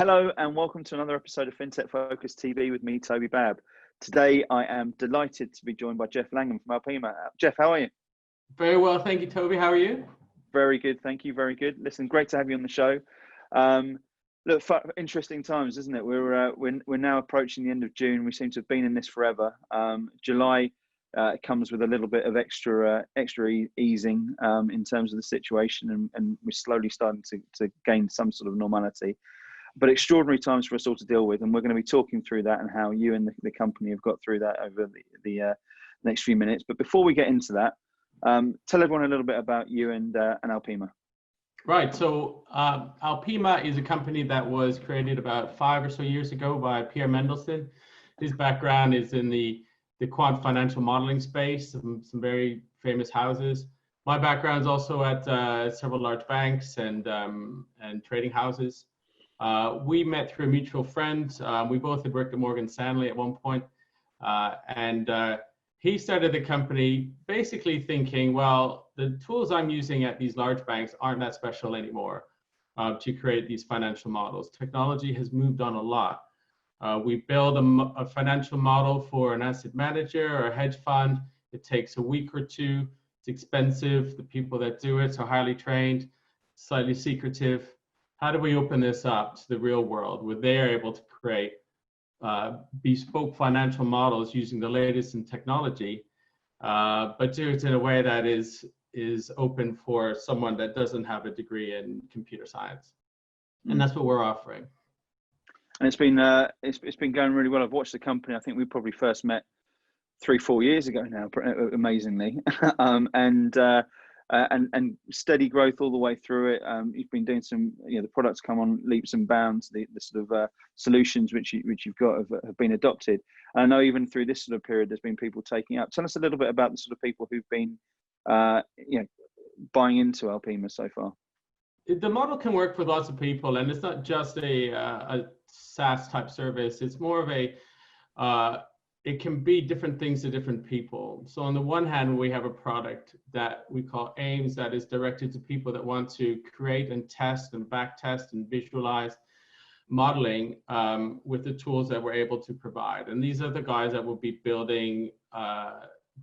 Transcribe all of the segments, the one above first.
Hello and welcome to another episode of Fintech Focus TV with me, Toby. Today I am delighted to be joined by Geoff Langham from Alpima. Geoff, how are you? Very well, thank you, Toby. How are you? Very good, thank you. Very good. Listen, great to have you on the show. Look, interesting times, isn't it? We're now approaching the end of June. We seem to have been in this forever. July comes with a little bit of extra easing in terms of the situation, and we're slowly starting to gain some sort of normality. But extraordinary times for us all to deal with, and we're going to be talking through that and how you and the company have got through that over the next few minutes. But before we get into that, tell everyone a little bit about you and Alpima. Right. So Alpima is a company that was created about 5 or so years ago by Pierre Mendelsohn. His background is in the quant financial modeling space, some very famous houses. My background is also at several large banks and trading houses. We met through a mutual friend. We both had worked at Morgan Stanley at one point. And he started the company basically thinking, well, the tools I'm using at these large banks aren't that special anymore to create these financial models. Technology has moved on a lot. We build a financial model for an asset manager or a hedge fund. It takes a week or two. It's expensive. The people that do it are highly trained, slightly secretive. How do we open this up to the real world where they're able to create bespoke financial models using the latest in technology, but do it in a way that is open for someone that doesn't have a degree in computer science? And that's what we're offering. And it's been going really well. I've watched the company. I think we probably first met 3-4 years ago now, amazingly, and steady growth all the way through it. You've been doing some, the products come on leaps and bounds. The sort of solutions which you've got have been adopted. And I know even through this sort of period, there's been people taking up. Tell us a little bit about the sort of people who've been, buying into Alpima so far. The model can work for lots of people, and it's not just a SaaS type service. It's more of it can be different things to different people. So on the one hand, we have a product that we call AIMS that is directed to people that want to create and test and back test and visualize modeling with the tools that we're able to provide. And these are the guys that will be building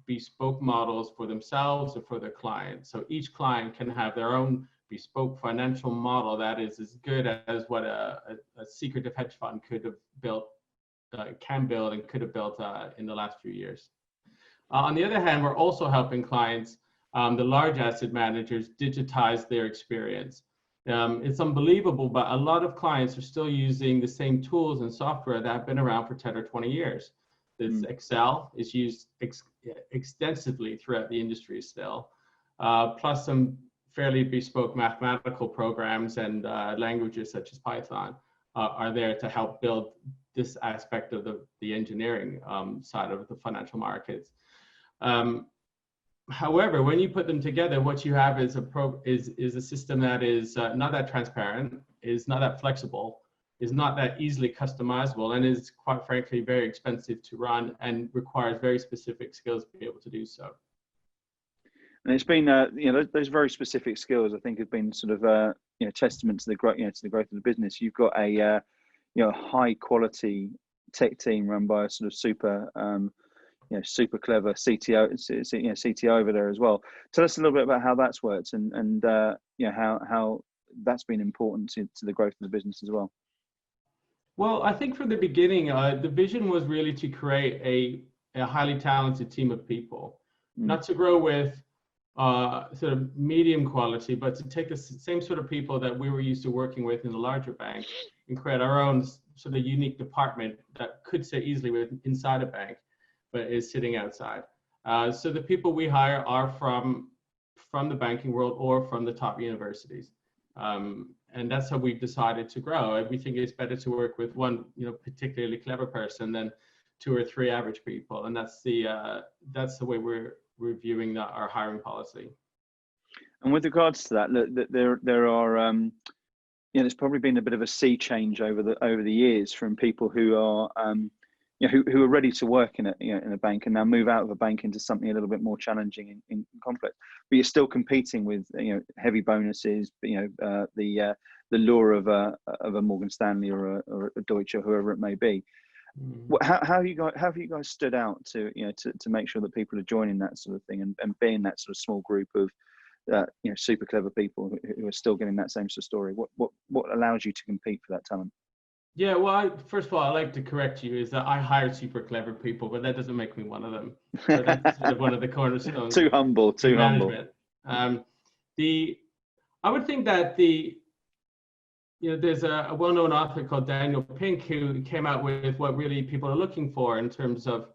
bespoke models for themselves or for their clients. So each client can have their own bespoke financial model that is as good as what a secretive hedge fund could have built, can build and could have built in the last few years. On the other hand, we're also helping clients, the large asset managers, digitize their experience. It's unbelievable, but a lot of clients are still using the same tools and software that have been around for 10 or 20 years. This Excel is used extensively throughout the industry still, plus some fairly bespoke mathematical programs and languages such as Python are there to help build this aspect of the engineering side of the financial markets. However, when you put them together, what you have is a system that is not that transparent, is not that flexible, is not that easily customizable, and is quite frankly very expensive to run and requires very specific skills to be able to do so. And it's been, those very specific skills, I think, have been sort of, testament to the growth, to the growth of the business. You've got a, high quality tech team run by a sort of super clever CTO over there as well. Tell us a little bit about how that's worked and how that's been important to the growth of the business as well. Well, I think from the beginning, the vision was really to create a highly talented team of people, not to grow with sort of medium quality, but to take the same sort of people that we were used to working with in the larger bank and create our own sort of unique department that could sit easily inside a bank, but is sitting outside. So the people we hire are from the banking world or from the top universities. And that's how we've decided to grow. We think it's better to work with one, particularly clever person than 2 or 3 average people. And that's the way we're reviewing our hiring policy. And with regards to that, look, there are, there's probably been a bit of a sea change over the years from people who are, who are ready to work in a bank and now move out of a bank into something a little bit more challenging in complex. But you're still competing with heavy bonuses, the lure of a Morgan Stanley or a Deutsche or whoever it may be. How have you guys stood out to make sure that people are joining that sort of thing and being that sort of small group of super clever people who are still getting that same sort of story? What allows you to compete for that talent? Yeah, well, first of all, I like to correct you is that I hire super clever people, but that doesn't make me one of them. So that's sort of one of the cornerstones. Too humble. Management. I would think that there's a well-known author called Daniel Pink who came out with what really people are looking for in terms of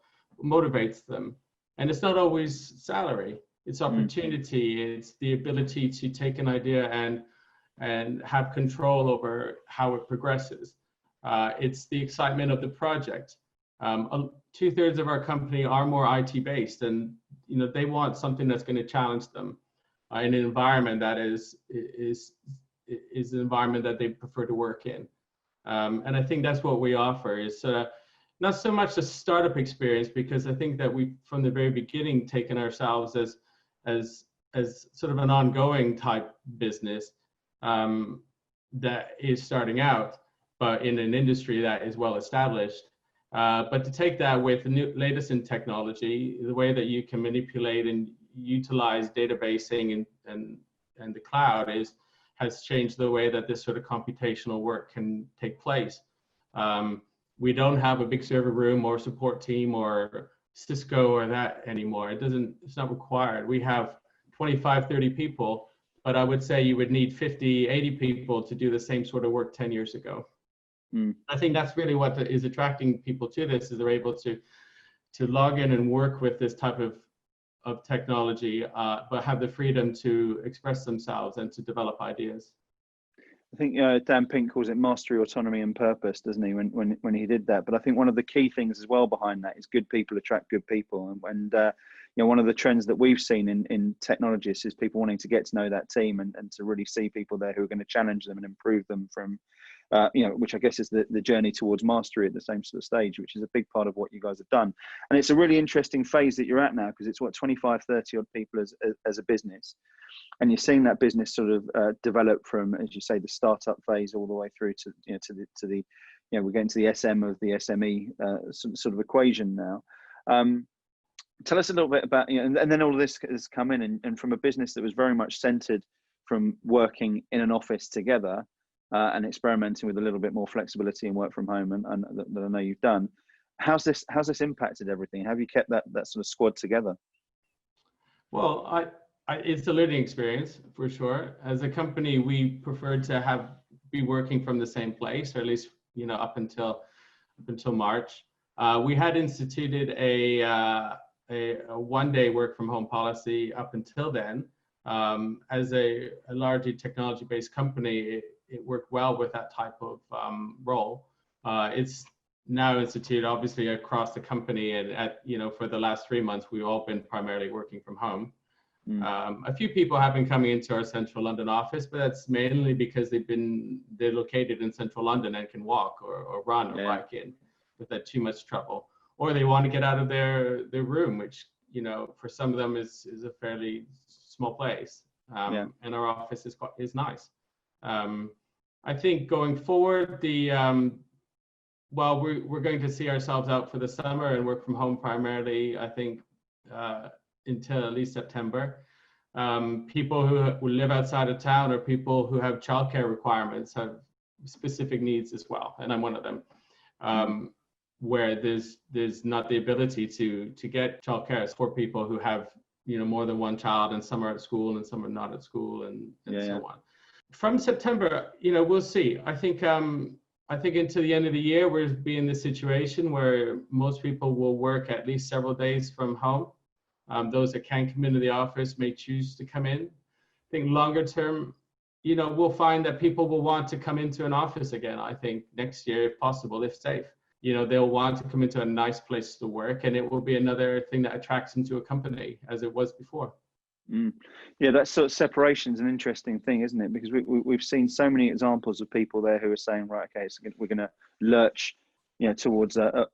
motivates them. And it's not always salary, it's opportunity, it's the ability to take an idea and have control over how it progresses. It's the excitement of the project. 2/3 of our company are more IT based, and they want something that's going to challenge them in an environment that is an environment that they prefer to work in. And I think that's what we offer is not so much a startup experience, because I think that we from the very beginning taken ourselves as sort of an ongoing type business that is starting out, but in an industry that is well established. But to take that with the latest in technology, the way that you can manipulate and utilize databasing and the cloud has changed the way that this sort of computational work can take place. We don't have a big server room or support team or Cisco or that anymore. It's not required. We have 25, 30 people, but I would say you would need 50, 80 people to do the same sort of work 10 years ago. I think that's really what is attracting people to this, is they're able to log in and work with this type of technology, but have the freedom to express themselves and to develop ideas. I think Dan Pink calls it mastery, autonomy, and purpose, doesn't he? When he did that, but I think one of the key things as well behind that is good people attract good people, and one of the trends that we've seen in technologists is people wanting to get to know that team and to really see people there who are going to challenge them and improve them from. Which I guess is the journey towards mastery at the same sort of stage, which is a big part of what you guys have done. And it's a really interesting phase that you're at now, because it's 25, 30 odd people as a business. And you're seeing that business sort of develop from, as you say, the startup phase all the way through to the we're getting to the SM of the SME sort of equation now. Tell us a little bit about, and then all of this has come in and from a business that was very much centered from working in an office together, and experimenting with a little bit more flexibility and work from home, and that I know you've done. How's this impacted everything? How have you kept that sort of squad together? Well, it's a learning experience for sure. As a company, we prefer to be working from the same place, or at least up until March. We had instituted a one-day work from home policy up until then. As a largely technology-based company, it worked well with that type of role. It's now instituted obviously across the company, and for the last 3 months we've all been primarily working from home. A few people have been coming into our central London office, but that's mainly because they're located in central London and can walk or run or bike in without too much trouble, or they want to get out of their room, which for some of them is a fairly small place, and our office is nice. I think going forward, we're going to see ourselves out for the summer and work from home primarily, I think, until at least September. People who live outside of town or people who have childcare requirements have specific needs as well, and I'm one of them, where there's not the ability to get childcare for people who have more than one child, and some are at school and some are not at school, and so on. From September, we'll see. I think into the end of the year, we'll be in the situation where most people will work at least several days from home. Those that can't come into the office may choose to come in. I think longer term, we'll find that people will want to come into an office again, I think, next year, if possible, if safe. They'll want to come into a nice place to work, and it will be another thing that attracts them to a company as it was before. Yeah, that sort of separation is an interesting thing, isn't it? Because we've seen so many examples of people there who are saying, right, okay, so we're going to lurch towards a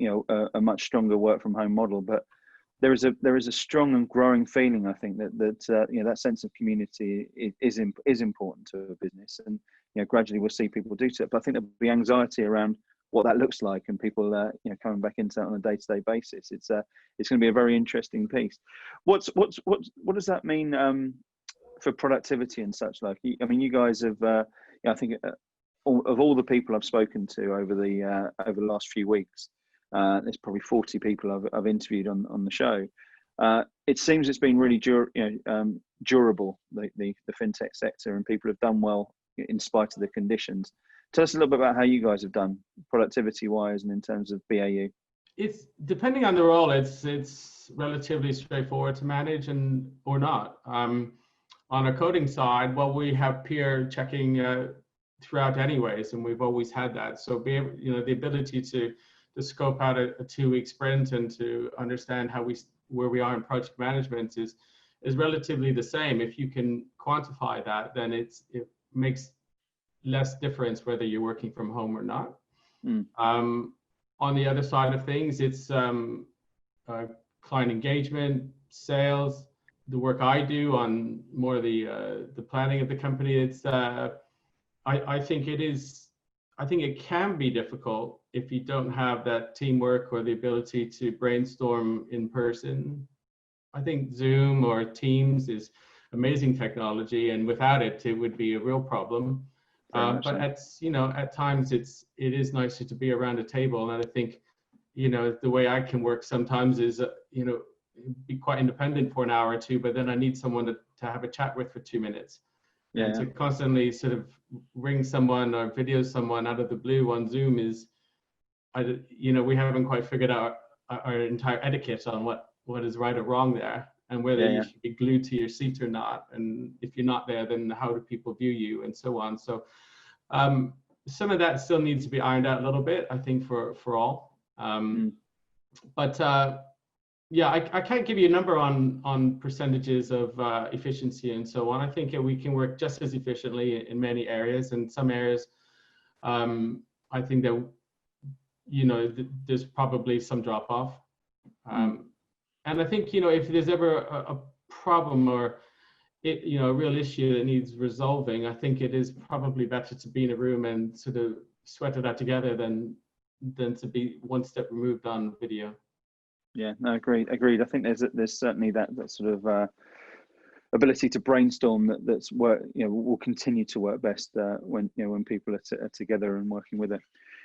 much stronger work from home model. But there is a strong and growing feeling, I think, that sense of community is important to a business, and gradually we'll see people do so. But I think there'll be anxiety around what that looks like, and people coming back into that on a day-to-day basis. It's going to be a very interesting piece. What does that mean for productivity and such? Like, I mean, you guys have I think of all the people I've spoken to over the last few weeks, there's probably 40 people I've interviewed on the show. It seems it's been really durable, the fintech sector, and people have done well in spite of the conditions. Tell us a little bit about how you guys have done productivity wise and in terms of BAU. It's depending on the role. It's relatively straightforward to manage or not. On a coding side, well, we have peer checking throughout anyways, and we've always had that. So the ability to scope out a 2-week sprint and to understand where we are in project management is relatively the same. If you can quantify that, then it makes less difference whether you're working from home or not. On the other side of things, it's client engagement, sales, the work I do on more of the planning of the company. It's I think it can be difficult if you don't have that teamwork or the ability to brainstorm in person. I think Zoom or Teams is amazing technology, and without it, it would be a real problem. But at times it is nicer to be around a table, and I think the way I can work sometimes is be quite independent for an hour or two, but then I need someone to have a chat with for 2 minutes. And to constantly sort of ring someone or video someone out of the blue on Zoom we haven't quite figured out our entire etiquette on what is right or wrong there, and whether you should be glued to your seat or not. And if you're not there, then how do people view you, and so on. So some of that still needs to be ironed out a little bit, I think, for all. But I can't give you a number on percentages of efficiency and so on. I think we can work just as efficiently in many areas. In some areas, I think that there's probably some drop off. And I think if there's ever a problem or a real issue that needs resolving, I think it is probably better to be in a room and sort of sweat it out together than to be one step removed on video. Yeah, no, agreed. I think there's certainly that sort of ability to brainstorm that's work will continue to work best when people are together and working with it.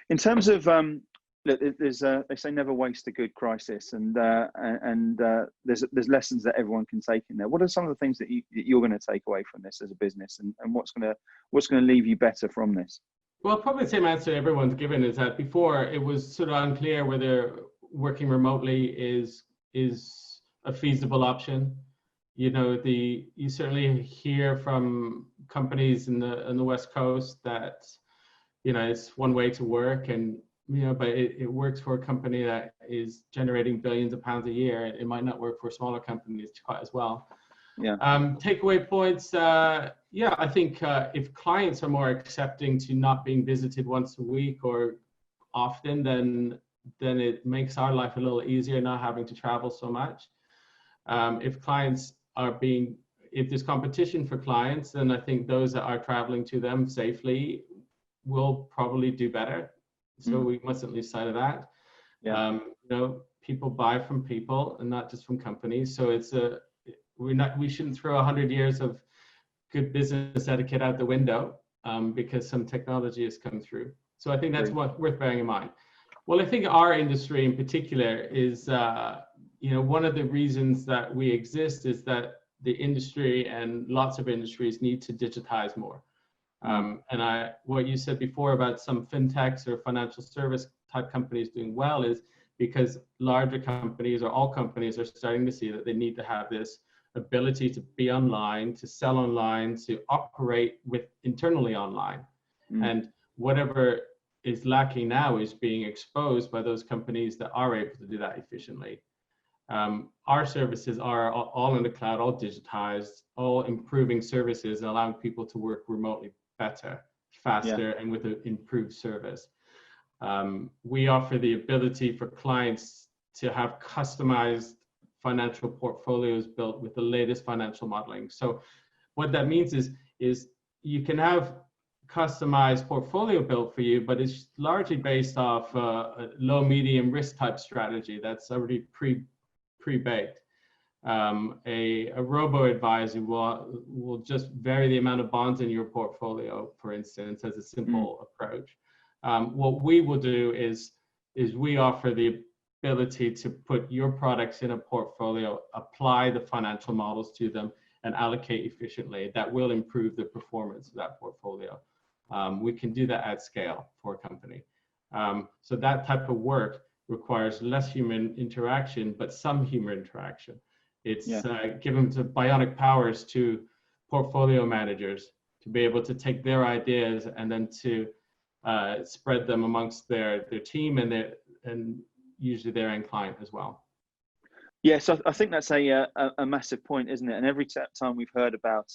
In terms of there's they say never waste a good crisis, and there's lessons that everyone can take in there. What are some of the things that you're going to take away from this as a business, and what's going to leave you better from this? Well, probably the same answer everyone's given is that before it was sort of unclear whether working remotely is a feasible option. You certainly hear from companies in the West Coast that it's one way to work, and but it works for a company that is generating billions of pounds a year. It might not work for smaller companies quite as well. Takeaway points. I think if clients are more accepting to not being visited once a week or often, then it makes our life a little easier, not having to travel so much. If there's competition for clients, then I think those that are traveling to them safely will probably do better. So we mustn't lose sight of that. People buy from people and not just from companies. So we shouldn't throw 100 years of good business etiquette out the window because some technology has come through. So I think that's worth bearing in mind. Well, I think our industry in particular is, one of the reasons that we exist is that the industry and lots of industries need to digitize more. And what you said before about some fintechs or financial service type companies doing well is because larger companies or all companies are starting to see that they need to have this ability to be online, to sell online, to operate internally online. And whatever is lacking now is being exposed by those companies that are able to do that efficiently. Our services are all in the cloud, all digitized, all improving services and allowing people to work remotely better, faster, and with an improved service. We offer the ability for clients to have customized financial portfolios built with the latest financial modeling. So what that means is you can have customized portfolio built for you, but it's largely based off a low, medium risk type strategy that's already pre-baked. A robo-advisor will just vary the amount of bonds in your portfolio, for instance, as a simple approach. What we will do is we offer the ability to put your products in a portfolio, apply the financial models to them, and allocate efficiently. That will improve the performance of that portfolio. We can do that at scale for a company. So that type of work requires less human interaction, but some human interaction. It's given the bionic powers to portfolio managers to be able to take their ideas and then to spread them amongst their team and usually their end client as well. Yes, I think that's a massive point, isn't it? And every time we've heard about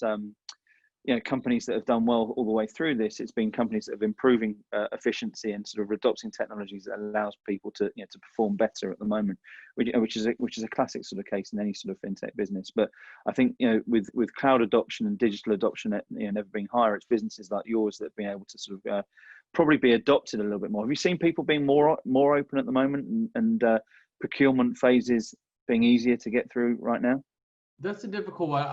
companies that have done well all the way through this, it's been companies that have improving efficiency and sort of adopting technologies that allows people to to perform better at the moment, which is a classic sort of case in any sort of fintech business. But I think with cloud adoption and digital adoption never being higher, it's businesses like yours that have been able to sort of probably be adopted a little bit more. Have you seen people being more open at the moment and procurement phases being easier to get through right now? That's a difficult one.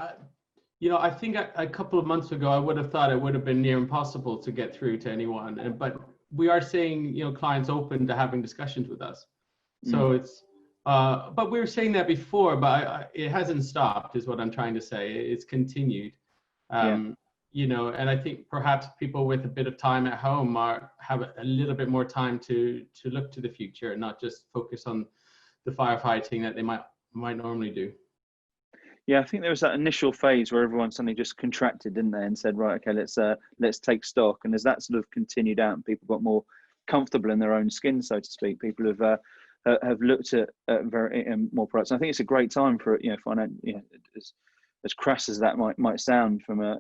I think a couple of months ago, I would have thought it would have been near impossible to get through to anyone. But we are seeing, clients open to having discussions with us. So it's, but we were saying that before, but it hasn't stopped, is what I'm trying to say. It's continued. And I think perhaps people with a bit of time at home have a little bit more time to look to the future and not just focus on the firefighting that they might normally do. Yeah, I think there was that initial phase where everyone suddenly just contracted, didn't they, and said, right, okay, let's take stock. And as that sort of continued out and people got more comfortable in their own skin, so to speak, people have looked at very more products. And I think it's a great time for as crass as that might sound from a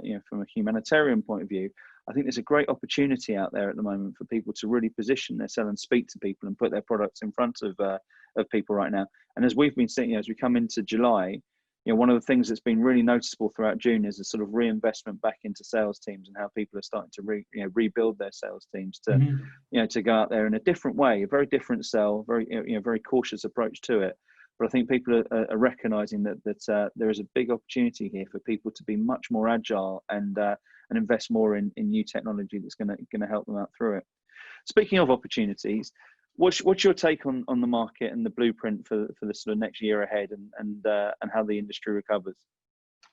humanitarian point of view. I think there's a great opportunity out there at the moment for people to really position themselves and speak to people and put their products in front of people right now. And as we've been seeing, as we come into July, one of the things that's been really noticeable throughout June is a sort of reinvestment back into sales teams and how people are starting to rebuild their sales teams to to go out there in a different way, a very different sell, very cautious approach to it. But I think people are recognizing that there is a big opportunity here for people to be much more agile and invest more in new technology that's going to help them out through it. Speaking of opportunities, what's your take on the market and the blueprint for the sort of next year ahead and how the industry recovers?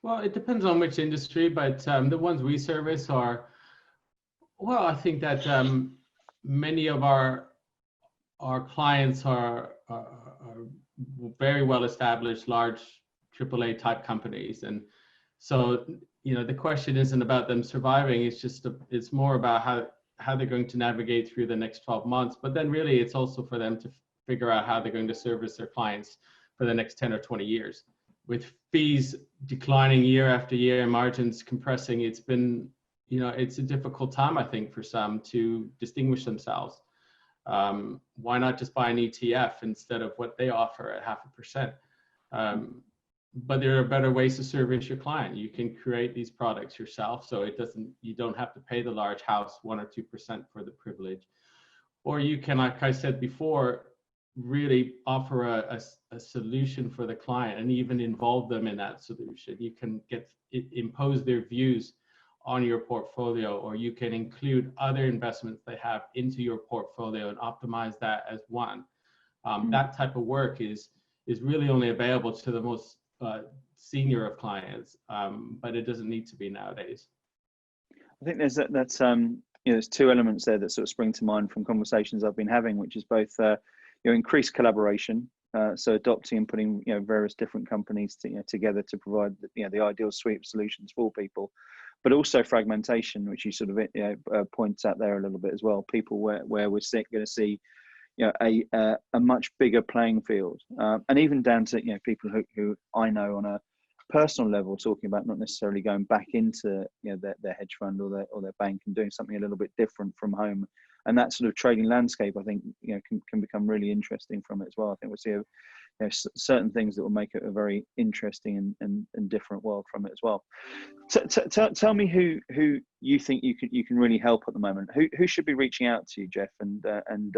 Well, it depends on which industry, but the ones we service are, well, I think that many of our clients are very well established, large AAA type companies. And so, the question isn't about them surviving. It's more about how they're going to navigate through the next 12 months. But then really it's also for them to figure out how they're going to service their clients for the next 10 or 20 years. With fees declining year after year, margins compressing, it's been, it's a difficult time, I think, for some to distinguish themselves. Why not just buy an ETF instead of what they offer at 0.5%? But there are better ways to service your client. You can create these products yourself, so you don't have to pay the large house 1 or 2% for the privilege. Or you can, like I said before, really offer a solution for the client and even involve them in that solution. You can impose their views on your portfolio, or you can include other investments they have into your portfolio and optimize that as one. That type of work is really only available to the most senior of clients, but it doesn't need to be nowadays. I think there's two elements there that sort of spring to mind from conversations I've been having, which is both increased collaboration, so adopting and putting various different companies together to provide the ideal suite of solutions for people, but also fragmentation, which you sort of points out there a little bit as well. People where we're going to see a much bigger playing field, and even down to people who I know on a personal level talking about not necessarily going back into their hedge fund or their bank and doing something a little bit different from home and that sort of trading landscape, I think, can become really interesting from it as well. I think we'll see certain things that will make it a very interesting and different world from it as well. Tell me who you think you can really help at the moment. Who should be reaching out to you, Geoff, and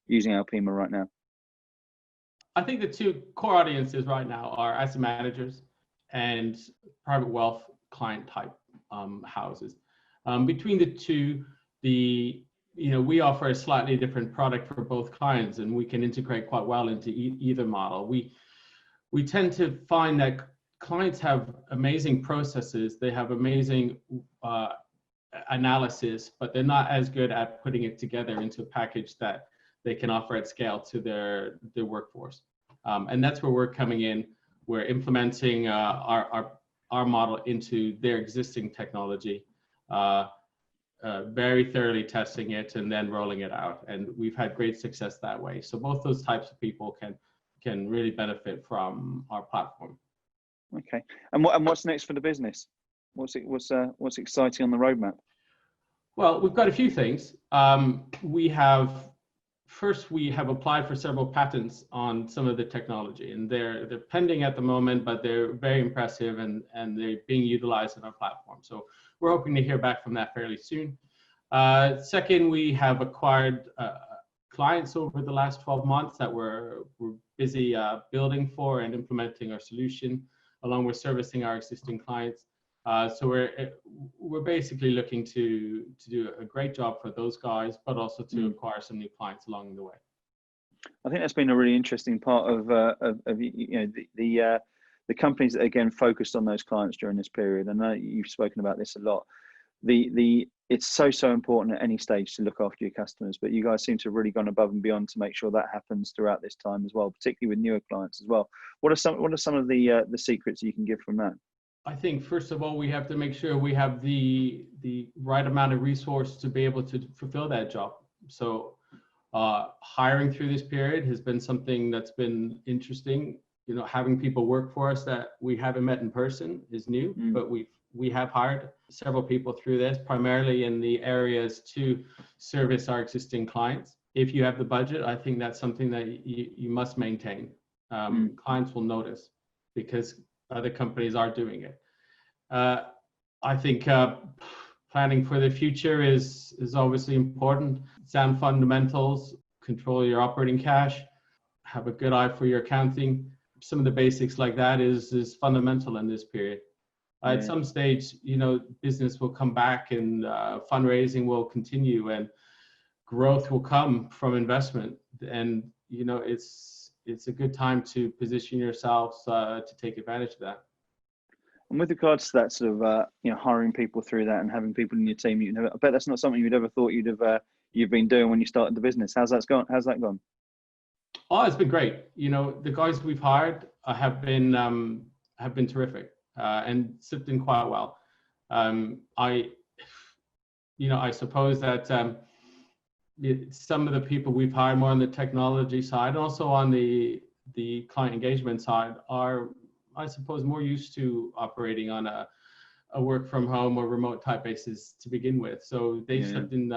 using Alpima right now? I think the two core audiences right now are asset managers and private wealth client type houses. Between the two, we offer a slightly different product for both clients, and we can integrate quite well into either model. We tend to find that clients have amazing processes, they have amazing analysis, but they're not as good at putting it together into a package that they can offer at scale to their workforce. And that's where we're coming in. We're implementing our model into their existing technology, very thoroughly testing it and then rolling it out. And we've had great success that way. So both those types of people can really benefit from our platform. Okay. And what's next for the business? What's exciting on the roadmap? Well, we've got a few things. We have applied for several patents on some of the technology, and they're pending at the moment, but they're very impressive and they're being utilized in our platform. So we're hoping to hear back from that fairly soon. Second, we have acquired clients over the last 12 months that we're busy building for and implementing our solution, along with servicing our existing clients. So we're basically looking to do a great job for those guys, but also to acquire some new clients along the way. I think that's been a really interesting part of the companies that again focused on those clients during this period. I know you've spoken about this a lot. It's so important at any stage to look after your customers, but you guys seem to have really gone above and beyond to make sure that happens throughout this time as well, particularly with newer clients as well. What are some of the secrets you can give from that? I think first of all, we have to make sure we have the right amount of resource to be able to fulfill that job. So hiring through this period has been something that's been interesting. Having people work for us that we haven't met in person is new, but we have hired several people through this, primarily in the areas to service our existing clients. If you have the budget, I think that's something that you must maintain. Clients will notice because other companies are doing it. I think planning for the future is obviously important. Sound fundamentals, control your operating cash, have a good eye for your accounting. Some of the basics like that is fundamental in this period. At some stage, business will come back and fundraising will continue and growth will come from investment. And, it's a good time to position yourselves to take advantage of that. And with regards to that sort of, hiring people through that and having people in your team, I bet that's not something you'd ever thought you've been doing when you started the business. How's that gone? Oh, it's been great. The guys we've hired have been terrific and slipped in quite well. I suppose that some of the people we've hired more on the technology side and also on the client engagement side are, I suppose, more used to operating on a work from home or remote type basis to begin with. So they slipped in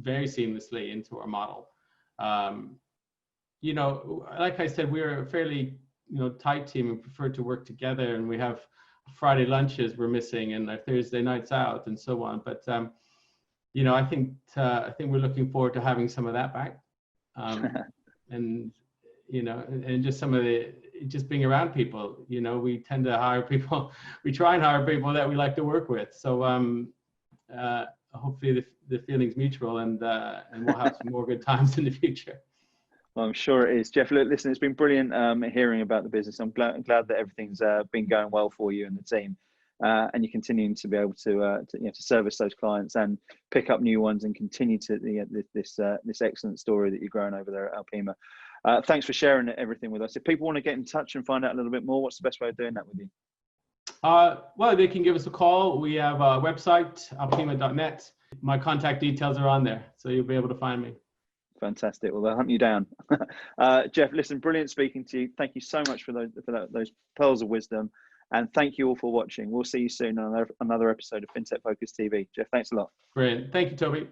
very seamlessly into our model. Like I said, we're a fairly tight team and prefer to work together, and we have Friday lunches we're missing and our Thursday nights out and so on. But I think we're looking forward to having some of that back, and just some of just being around people. We tend to hire people. We try and hire people that we like to work with. So hopefully the feeling's mutual, and we'll have some more good times in the future. Well, I'm sure it is. Geoff, listen, it's been brilliant hearing about the business. I'm glad that everything's been going well for you and the team, and you're continuing to be able to service those clients and pick up new ones and continue to this excellent story that you're growing over there at Alpima. Thanks for sharing everything with us. If people want to get in touch and find out a little bit more, what's the best way of doing that with you? Well, they can give us a call. We have a website, alpima.net. My contact details are on there, so you'll be able to find me. Fantastic. Well, they'll hunt you down. Geoff, listen, brilliant speaking to you. Thank you so much for those pearls of wisdom. And thank you all for watching. We'll see you soon on another episode of Fintech Focus TV. Geoff, thanks a lot. Brilliant. Thank you, Toby.